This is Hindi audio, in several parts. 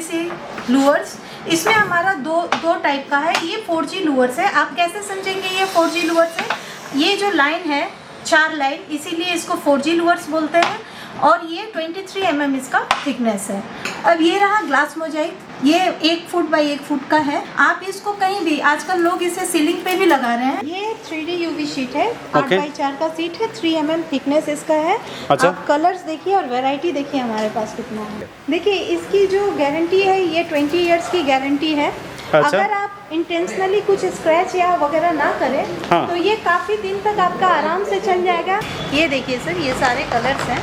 WPC louvres. इसमें हमारा दो टाइप का है। ये 4G लूवर्स है। आप कैसे समझेंगे ये 4G लूवर्स है? ये जो लाइन है 4 लाइन, इसीलिए इसको 4G लूवर्स बोलते हैं। और ये 23 mm इसका थिकनेस है। अब ये रहा ग्लास मोजाइक, ये 1 फुट बाई 1 फुट का है। आप इसको कहीं भी, आजकल लोग इसे सीलिंग पे भी लगा रहे हैं। ये 3D UV शीट है, 8 बाई 4 का शीट है, 3 mm थिकनेस इसका है। अच्छा। आप कलर्स देखिए और वैरायटी देखिए हमारे पास कितना है। देखिए इसकी जो गारंटी है ये 20 ईयर्स की गारंटी है। अच्छा। अगर आप इंटेंशनली कुछ स्क्रैच या वगैरह ना करें हाँ। तो ये काफ़ी दिन तक आपका आराम से चल जाएगा। ये देखिए सर, ये सारे कलर्स हैं।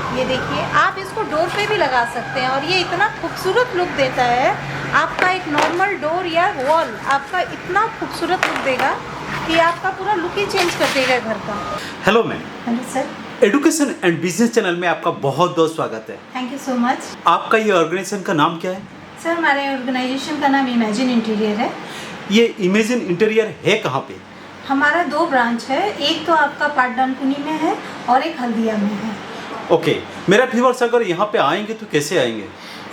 ये देखिए, आप इसको डोर पे भी लगा सकते हैं और ये इतना खूबसूरत लुक देता है। आपका एक नॉर्मल डोर या वॉल आपका इतना खूबसूरत लुक देगा कि आपका पूरा लुक ही चेंज कर देगा घर का। Hello ma'am, hello sir, education and business channel में आपका बहुत बहुत स्वागत है। Thank you so much. आपका ये ऑर्गेनाइजेशन का नाम क्या है? सर, हमारे ऑर्गेनाइजेशन का नाम इमेजिन इंटीरियर है। ये इमेजिन इंटीरियर है कहाँ पे? हमारा 2 ब्रांच है, एक तो आपका पाटडानकुनी में है और एक हल्दिया में है। ओके, मेरा व्यूअर्स अगर यहाँ पे आएंगे तो कैसे आएंगे?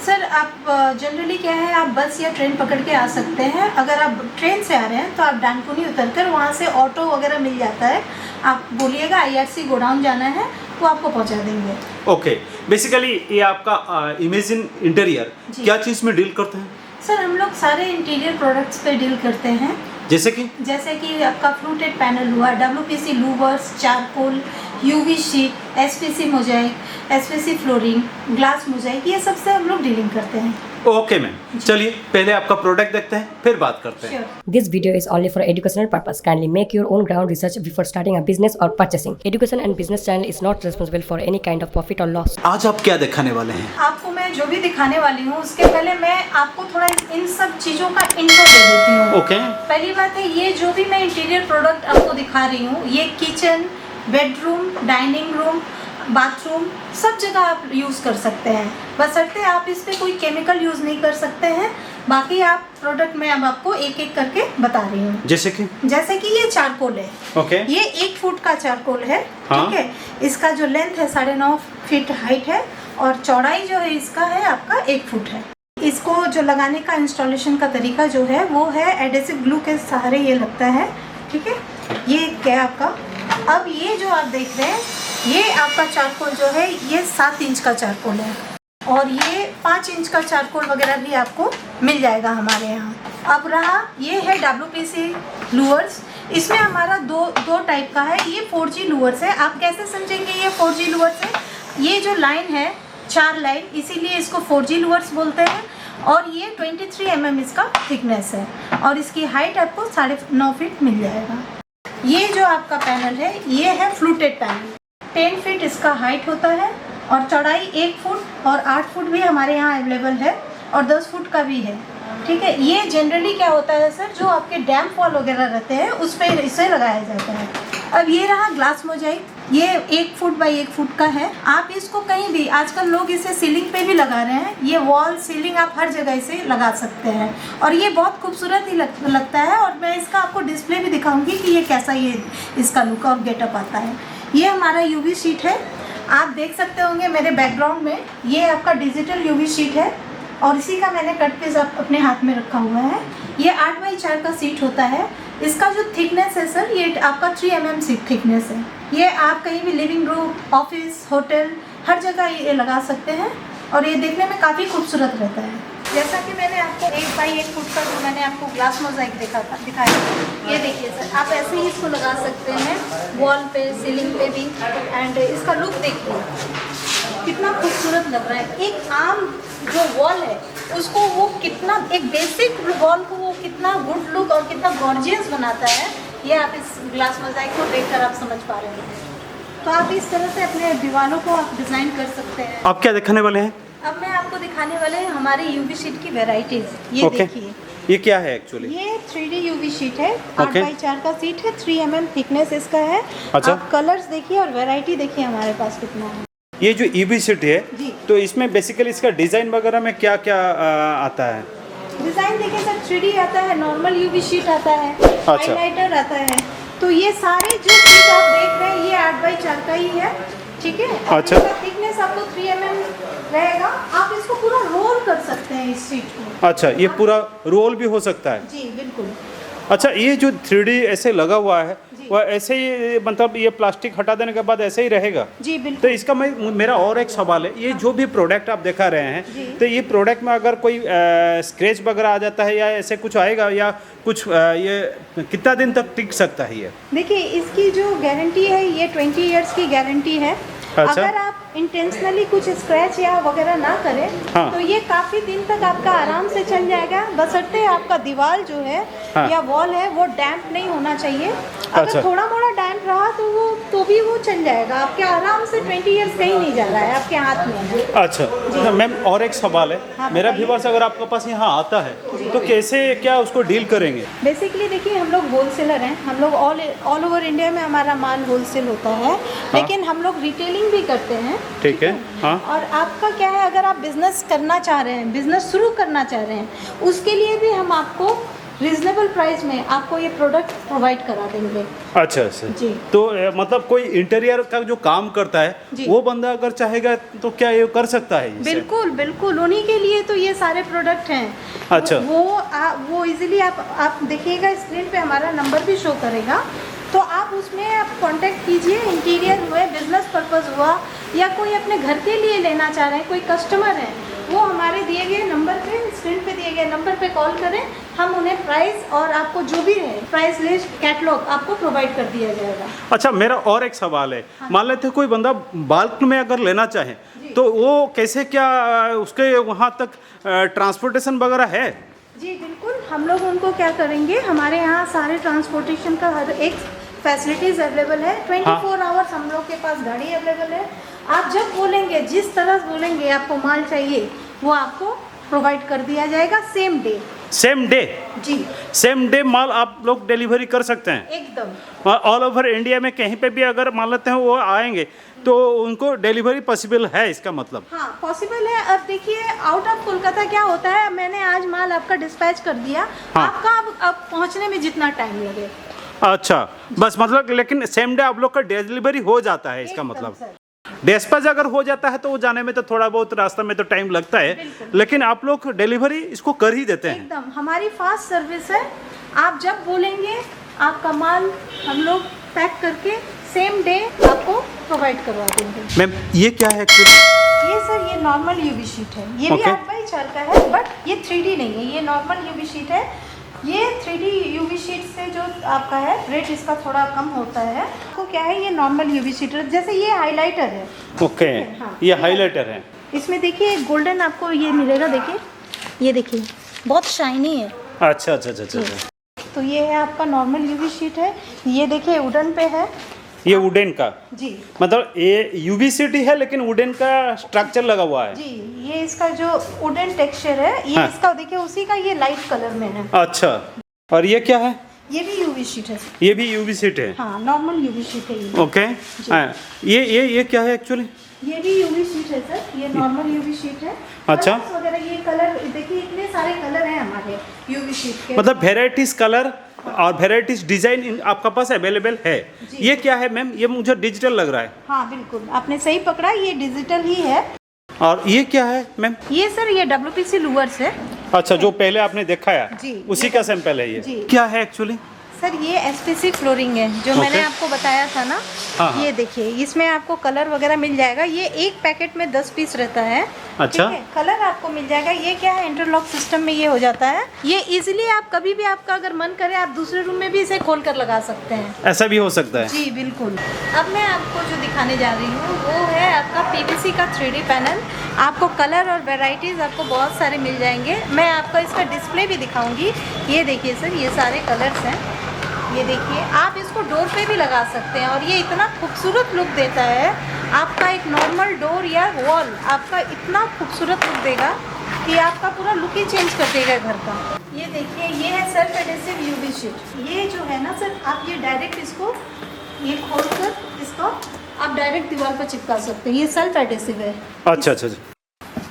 सर, आप जनरली क्या है, आप बस या ट्रेन पकड़ के आ सकते हैं। अगर आप ट्रेन से आ रहे हैं तो आप डानकुनी उतरकर वहाँ से ऑटो वगैरह मिल जाता है। आप बोलिएगा IRC गोडाउन जाना है तो आपको पहुँचा देंगे। ओके, बेसिकली ये आपका इमेजिन इंटीरियर क्या चीज़ में डील करते हैं? सर, हम लोग सारे इंटीरियर प्रोडक्ट्स पे डील करते हैं। जैसे कि आपका फ्लूटेड पैनल हुआ, WPC louvres, charcoal, UV sheet, SPC Mosaic, SPC flooring, glass Mosaic, ये सबसे हम लोग डीलिंग करते हैं। ओके मैम, चलिए पहले आपका प्रोडक्ट देखते हैं फिर बात करते हैं। This video is only for educational purpose. Kindly make your own ground research before starting a business or purchasing. Education and business channel is not responsible for any kind of profit or loss. आज आप क्या दिखाने वाले हैं? आपको मैं जो भी दिखाने वाली हूँ उसके पहले मैं आपको थोड़ा इन सब चीज़ों का इंट्रो दे देती हूँ। ओके। पहली बात है, ये जो भी मैं इंटीरियर प्रोडक्ट आपको दिखा रही हूँ, ये kitchen, bedroom, dining room, bathroom, सब जगह आप यूज़ कर सकते हैं। बशर्ते आप इस पे कोई केमिकल यूज़ नहीं कर सकते हैं। बाकी आप प्रोडक्ट मैं अब आपको एक एक करके बता रही हूँ। जैसे कि ये चारकोल है। ओके। ये 1 फुट का चारकोल है। हाँ। ठीक है। इसका जो लेंथ है 9.5 फीट हाइट है और चौड़ाई जो है इसका है आपका 1 फुट है। इसको जो लगाने का इंस्टॉलेशन का तरीका जो है वो है एडेसिव ग्लू के सहारे ये लगता है। ठीक है। ये क्या आपका, अब ये जो आप देख रहे हैं ये आपका चारकोल जो है ये 7 इंच का चारकोल है और ये 5 इंच का चारकोल वगैरह भी आपको मिल जाएगा हमारे यहाँ। अब रहा, ये है WPC लूवर्स। इसमें हमारा दो टाइप का है। ये 4G लूवर्स है। आप कैसे समझेंगे ये 4G लूवर्स है? ये जो लाइन है 4 लाइन, इसीलिए इसको 4G लूवर्स बोलते हैं। और ये 23 mm इसका थिकनेस है और इसकी हाइट आपको 9.5 फीट मिल जाएगा। ये जो आपका पैनल है ये है फ्लूटेड पैनल। 10 फीट इसका हाइट होता है और चौड़ाई 1 फुट और 8 फुट भी हमारे यहाँ अवेलेबल है और 10 फुट का भी है। ठीक है। ये जनरली क्या होता है सर, जो आपके डैम्प वॉल वगैरह रहते हैं उस पर इसे लगाया जाता है। अब ये रहा ग्लास मोजाइक, ये 1 फुट बाई 1 फुट का है। आप इसको कहीं भी, आजकल लोग इसे सीलिंग पे भी लगा रहे हैं। ये वॉल सीलिंग आप हर जगह इसे लगा सकते हैं और ये बहुत खूबसूरत ही लगता है। और मैं इसका आपको डिस्प्ले भी दिखाऊंगी कि ये कैसा ये इसका लुक और गेटअप आता है। ये हमारा UV शीट है। आप देख सकते होंगे मेरे बैकग्राउंड में, ये आपका डिजिटल UV शीट है और इसी का मैंने कट पीस अपने हाथ में रखा हुआ है। ये 8 बाई 4 का शीट होता है। इसका जो थिकनेस है सर, ये आपका 3 mm थिकनेस है। ये आप कहीं भी लिविंग रूम, ऑफिस, होटल, हर जगह ये लगा सकते हैं और ये देखने में काफ़ी खूबसूरत रहता है। जैसा कि मैंने आपको 1 बाई 1 फुट का जो मैंने आपको ग्लास मोजाइक दिखाया, ये देखिए सर, आप ऐसे ही इसको लगा सकते हैं वॉल पे, सीलिंग पे भी। एंड इसका लुक देखिए कितना खूबसूरत लग रहा है। एक आम जो वॉल है उसको वो कितना, एक बेसिक वॉल को वो कितना गुड लुक और कितना गॉर्जियस बनाता है, ये आप इस ग्लास मोजाइक को देखकर आप समझ पा रहे हैं। तो आप इस तरह से अपने दीवारों को आप डिज़ाइन कर सकते हैं। आप क्या दिखाने वाले हैं? अब मैं आपको दिखाने वाले हैं हमारे UV शीट की वेराइटीज। ये देखिए, ये क्या है एक्चुअली? ये 3D UV शीट है, 8 बाई 4 का शीट है, 3 mm थिकनेस इसका है। अच्छा। आप कलर्स देखिए और वैरायटी देखिए हमारे पास कितना है। ये जो UV शीट है जी। तो इसमें बेसिकली इसका डिजाइन वगैरह में क्या क्या आता है? डिजाइन देखिए सर, 3D आता है, नॉर्मल UV शीट आता है, हाइलाइटर आता है। तो ये सारे जो चीज़ आप देख रहे हैं ये 8 बाई 4 का ही है। ठीक है। अच्छा। थिकनेस आपको 3 mm रहेगा। आप इसको पूरा रोल कर सकते हैं इस शीट को। अच्छा, ये पूरा रोल भी हो सकता है। जी बिल्कुल। अच्छा, ये जो 3D ऐसे लगा हुआ है जी। वह ऐसे ही, मतलब ये प्लास्टिक हटा देने के बाद ऐसे ही रहेगा? जी तो बिल्कुल। इसका मेरा और एक सवाल है, ये जो भी प्रोडक्ट आप दिखा रहे हैं, जी। तो ये प्रोडक्ट में अगर कोई स्क्रैच वगैरह आ जाता है या ऐसे कुछ आएगा, या कुछ ये कितना दिन तक टिक सकता है ये? देखिए, इसकी जो गारंटी है ये 20 इयर्स की गारंटी है। अच्छा। अगर आप इंटेंशनली कुछ स्क्रैच या वगैरह ना करें, हाँ। तो ये काफ़ी दिन तक आपका आराम से चल जाएगा। बशर्ते आपका दीवार जो है हाँ। या वॉल है वो डैम्प नहीं होना चाहिए। अच्छा। अगर थोड़ा मोड़ा डैम्प रहा तो भी वो चल जाएगा आपके आराम से। 20 इयर्स कहीं नहीं जा रहा है, आपके हाथ में है। अच्छा। तो मैम और एक सवाल है, हाँ, मेरा बताइए। व्यूअर्स अगर आपके पास यहाँ आता है तो कैसे क्या उसको डील करेंगे? बेसिकली देखिए, हम लोग होलसेलर हैं। हम लोग ऑल ओवर इंडिया में हमारा माल होलसेल होता है, लेकिन हम लोग रिटेलिंग भी करते हैं। ठीक है। हाँ। और आपका क्या है, अगर आप बिजनेस करना चाह रहे हैं, बिजनेस शुरू करना चाह रहे हैं, उसके लिए भी हम आपको रीजनेबल प्राइस में आपको ये प्रोडक्ट प्रोवाइड करा देंगे। अच्छा अच्छा। जी। तो मतलब कोई इंटीरियर का जो काम करता है जी। वो बंदा अगर चाहेगा तो क्या ये कर सकता है इसे? बिल्कुल बिल्कुल, उन्हीं के लिए तो ये सारे प्रोडक्ट हैं। अच्छा। वो इजीली आप देखिएगा, स्क्रीन पे हमारा नंबर भी शो करेगा, तो आप उसमें आप कांटेक्ट कीजिए। इंटीरियर हुए, बिजनेस पर्पस हुआ, या कोई अपने घर के लिए लेना चाह रहे हैं, कोई कस्टमर है, वो हमारे दिए गए नंबर पे, स्क्रीन पे दिए गए नंबर पे कॉल करें। हम उन्हें प्राइस और आपको जो भी है प्राइस लिस्ट, कैटलॉग आपको प्रोवाइड कर दिया जाएगा। अच्छा, मेरा और एक सवाल है, मान लेते कोई बंदा बल्क में अगर लेना चाहे तो वो कैसे, क्या उसके वहाँ तक ट्रांसपोर्टेशन वगैरह है? जी बिल्कुल, हम लोग उनको क्या करेंगे, हमारे यहाँ सारे ट्रांसपोर्टेशन का हर एक फैसिलिटीज़ अवेलेबल है। 24 आवर्स हम लोग के पास गाड़ी अवेलेबल है। आप जब बोलेंगे, जिस तरह बोलेंगे आपको माल चाहिए, वो आपको प्रोवाइड कर दिया जाएगा सेम डे। Same day? जी, सेम डे माल आप लोग डिलीवरी कर सकते हैं एकदम। ऑल ओवर इंडिया में? कहीं पे भी अगर मान लेते हैं वो आएंगे तो उनको डिलीवरी पॉसिबल है, इसका मतलब? हाँ, पॉसिबल है। अब देखिए, आउट ऑफ कोलकाता क्या होता है, मैंने आज माल आपका डिस्पैच कर दिया, हाँ। आपका अब पहुँचने में जितना टाइम लगे। अच्छा, बस मतलब, लेकिन सेम डे आप लोग का डिलीवरी हो जाता है, इसका एकदम मतलब? सर। डिस्पैच अगर हो जाता है तो वो जाने में तो थोड़ा बहुत रास्ते में तो टाइम लगता है, बिल्कुल। लेकिन आप लोग डिलीवरी इसको कर ही देते हैं? एकदम, हमारी फास्ट सर्विस है। आप जब बोलेंगे, आपका माल हम लोग पैक करके सेम डे आपको प्रोवाइड करवा देंगे। मैम, ये क्या है एक्चुअली? ये सर, ये नॉर्मल यूवी शीट है। ये भी Okay. 8x4 का है, बट ये 3D नहीं है, ये नॉर्मल यूवी शीट है। ये 3D यूवी शीट से जो आपका है रेट इसका थोड़ा कम होता है। तो क्या है, ये नॉर्मल यूवी शीट है, जैसे ये हाइलाइटर है। ओके। हाँ। ये हाइलाइटर है। इसमें देखिए गोल्डन आपको ये मिलेगा, देखिए, ये देखिए बहुत शाइनी है। अच्छा अच्छा अच्छा अच्छा। तो ये है आपका नॉर्मल यूवी शीट है। ये देखिए वुडन पे है। ये वुडन का, जी मतलब ये यूवी शीट है लेकिन वुडन का स्ट्रक्चर लगा हुआ है? जी, ये इसका जो वुडन टेक्सचर है, ये हाँ। इसका देखिए उसी का ये लाइट कलर में है। अच्छा, और ये क्या है? ये भी यूवी शीट है। ये भी यूवी शीट है? हाँ, नॉर्मल यूवी शीट है ये। ओके। हाँ, ये क्या है एक्चुअली? ये भी यूवी शीट है सर, ये नॉर्मल यूवी शीट है। अच्छा। कलर्स वगैरह, ये कलर देखिए, इतने सारे कलर हैं हमारे यूवी शीट के। मतलब वेराइटीज कलर और वेराइटीज डिजाइन आपका पास अवेलेबल है। जी। ये क्या है मैम? ये मुझे डिजिटल लग रहा है। हाँ बिल्कुल, आपने सही पकड़ा, ये डिजिटल ही है। और ये क्या है मैम? ये सर, ये WPC लूवर्स है। अच्छा, जो पहले आपने दिखाया जी। उसी का सैंपल है ये? जी। क्या है एक्चुअली? सर, ये SPC फ्लोरिंग है, जो मैंने आपको बताया था ना। हाँ, हाँ। ये देखिए, इसमें आपको कलर वगैरह मिल जाएगा। ये एक पैकेट में 10 पीस रहता है। अच्छा। ठीक है, कलर आपको मिल जाएगा। ये क्या है, इंटरलॉक सिस्टम में ये हो जाता है। ये इजीली आप कभी भी, आपका अगर मन करे, आप दूसरे रूम में भी इसे खोल कर लगा सकते हैं। ऐसा भी हो सकता है? जी बिल्कुल। अब मैं आपको जो दिखाने जा रही हूँ वो है आपका PVC का 3D पैनल। आपको कलर और वेराइटीज़ आपको बहुत सारे मिल जाएंगे। मैं आपको इसका डिस्प्ले भी दिखाऊंगी। ये देखिए सर, ये सारे कलर्स हैं। ये देखिए, आप इसको डोर पे भी लगा सकते हैं, और ये इतना खूबसूरत लुक देता है। आपका एक नॉर्मल डोर या वॉल आपका इतना खूबसूरत लुक देगा कि आपका पूरा लुक ही चेंज कर देगा घर का। ये देखिए, ये है सेल्फ एडेसिव यूवी शीट। ये जो है ना सर, आप ये डायरेक्ट इसको, ये खोल कर इसको आप डायरेक्ट दीवार पर चिपका सकते हैं। ये सेल्फ एडेसिव है। अच्छा अच्छा अच्छा।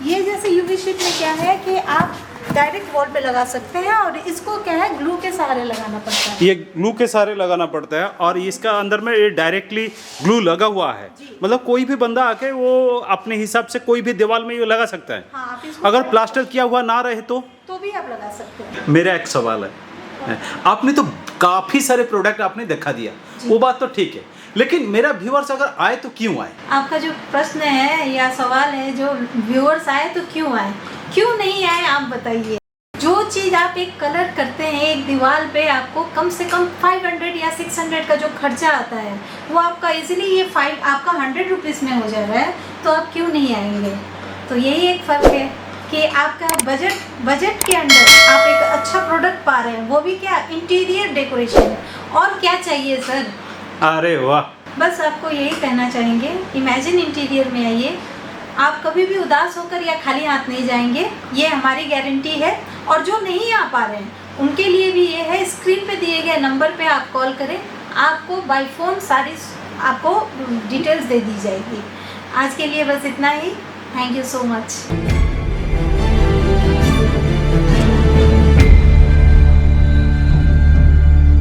ये जैसे यूवी शीट में क्या है कि आप डायरेक्ट वॉल पे लगा सकते हैं और इसको क्या है ग्लू के सहारे लगाना पड़ता है। ये ग्लू के सहारे लगाना पड़ता है और इसका अंदर में ये डायरेक्टली ग्लू लगा हुआ है, मतलब कोई भी बंदा आके वो अपने हिसाब से कोई भी दीवार में ये लगा सकता है। हाँ, आप इसको अगर प्लास्टर किया हुआ ना रहे तो भी आप लगा सकते हैं। मेरा एक सवाल है, आपने तो काफ़ी सारे प्रोडक्ट आपने दिखा दिया, वो बात तो ठीक है, लेकिन मेरा व्यूअर्स अगर आए तो क्यों आए? आपका जो प्रश्न है या सवाल है, जो व्यूअर्स आए तो क्यों आए, क्यों नहीं आए, आप बताइए। जो चीज़ आप एक कलर करते हैं एक दीवार पे, आपको कम से कम 500 या 600 का जो खर्चा आता है, वो आपका इजीली ये 5 आपका 100 रुपीज़ में हो जा रहा है, तो आप क्यों नहीं आएंगे? तो यही एक फ़र्क है कि आपका बजट के अंदर आप एक अच्छा प्रोडक्ट पा रहे हैं, वो भी क्या इंटीरियर डेकोरेशन। और क्या चाहिए सर? अरे वाह, बस आपको यही कहना चाहेंगे, इमेजिन इंटीरियर में आइए, आप कभी भी उदास होकर या खाली हाथ नहीं जाएंगे, ये हमारी गारंटी है। और जो नहीं आ पा रहे हैं उनके लिए भी ये है, स्क्रीन पे दिए गए नंबर पे आप कॉल करें, आपको बाय फ़ोन सारी आपको डिटेल्स दे दी जाएगी। आज के लिए बस इतना ही। Thank you so much.